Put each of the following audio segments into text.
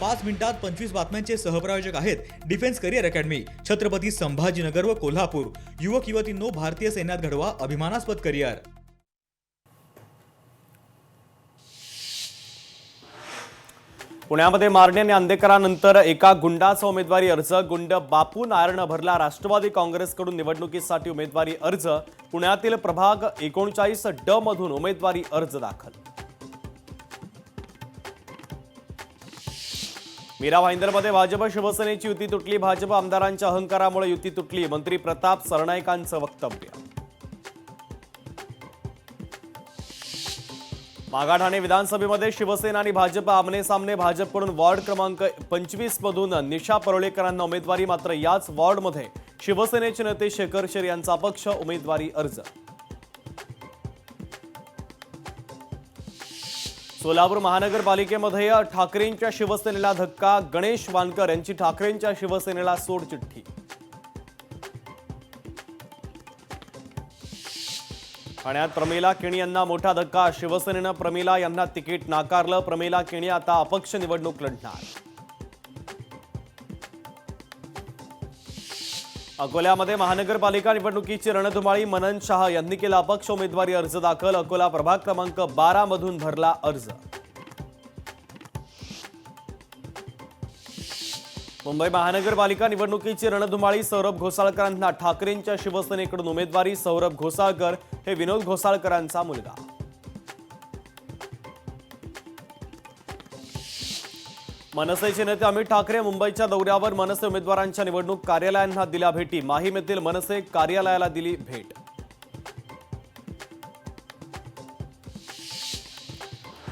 5 मिनिटात 25 बातम्यांचे सहप्रायोजक आहेत defence career academy, Chhatrapati Sambhajinagar व कोल्हापूर। युवक युवतींनो, भारतीय सैन्यात घडवा अभिमानास्पद करिअर। पुण्यामध्ये मारणे आणि अंधेकरानंतर एका गुंडाचा उमेदवारी अर्ज। गुंड बापू नायरनं भरला राष्ट्रवादी काँग्रेसकडून निवडणुकीसाठी उमेदवारी अर्ज। पुण्यातील प्रभाग 39D मधून उमेदवारी अर्ज दाखल। मीरा भाईंदरमध्ये भाजप शिवसेनेची युती तुटली। भाजप आमदारांच्या अहंकारामुळे युती तुटली, मंत्री प्रताप सरनाईकांचं वक्तव्य। मागाठाणे विधानसभेमध्ये शिवसेना आणि भाजप आमने सामने। भाजपकडून वॉर्ड क्रमांक 25 मधून निशा परोळेकरांना उमेदवारी, मात्र याच वॉर्डमध्ये शिवसेनेचे नेते शेखर शेर यांचा अपक्ष उमेदवारी अर्ज। सोलापूर महानगरपालिकेमध्ये ठाकरेंच्या शिवसेनेला धक्का। गणेश वानकर यांची ठाकरेंच्या शिवसेनेला सोडचिठ्ठी। ठाण्यात प्रमिला केणी यांना मोठा धक्का। शिवसेनेनं प्रमिला यांना तिकीट नाकारलं। प्रमिला केणी आता अपक्ष निवडणूक लढणार। अकोल्यामध्ये महानगरपालिका निवडणुकीची रणधुमाळी। मनन शाह यांनी केला अपक्ष उमेदवारी अर्ज दाखल। अकोला प्रभाग क्रमांक 12 मधून भरला अर्ज। मुंबई महानगरपालिका निवडणुकीची रणधुमाळी। सौरभ घोसाळकरांना ठाकरेंच्या शिवसेनेकडून उमेदवारी। सौरभ घोसाळकर हे विनोद घोसाळकरांचा मुलगा। मनसेचे नेते अमित ठाकरे मुंबईच्या दौऱ्यावर। मनसे उमेदवारांच्या निवडणूक कार्यालयांना दिल्या भेटी। माहीम येथील मनसे कार्यालयाला दिली भेट।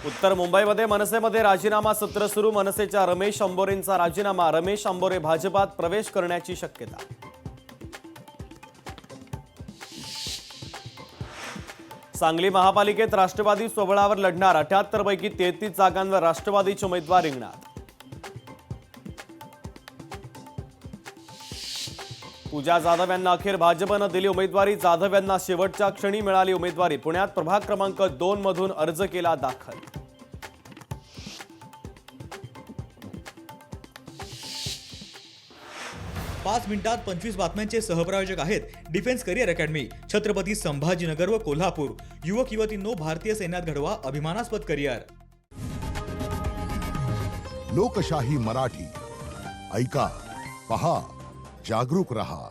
उत्तर मुंबईमध्ये मनसेमध्ये राजीनामा सत्र सुरू। मनसेच्या रमेश अंबोरेंचा राजीनामा। रमेश अंबोरे भाजपात प्रवेश करण्याची शक्यता। सांगली महापालिकेत राष्ट्रवादी स्वबळावर लढणार। 78 पैकी 33 जागांवर राष्ट्रवादीचे उमेदवार रिंगणार। पूजा जाधव यांना अखेर भाजपनं दिली उमेदवारी। जाधव यांना शेवटच्या क्षणी मिळाली उमेदवारी। पुण्यात प्रभाग क्रमांक 2 मधून अर्ज केला दाखल। पाच मिनिटात 25 बातम्यांचे सहप्रायोजक आहेत defence career academy, Chhatrapati Sambhajinagar व कोल्हापूर। युवक युवतींनो, भारतीय सैन्यात घडवा अभिमानास्पद करिअर। लोकशाही मराठी ऐका, पहा, जागरूक रहा।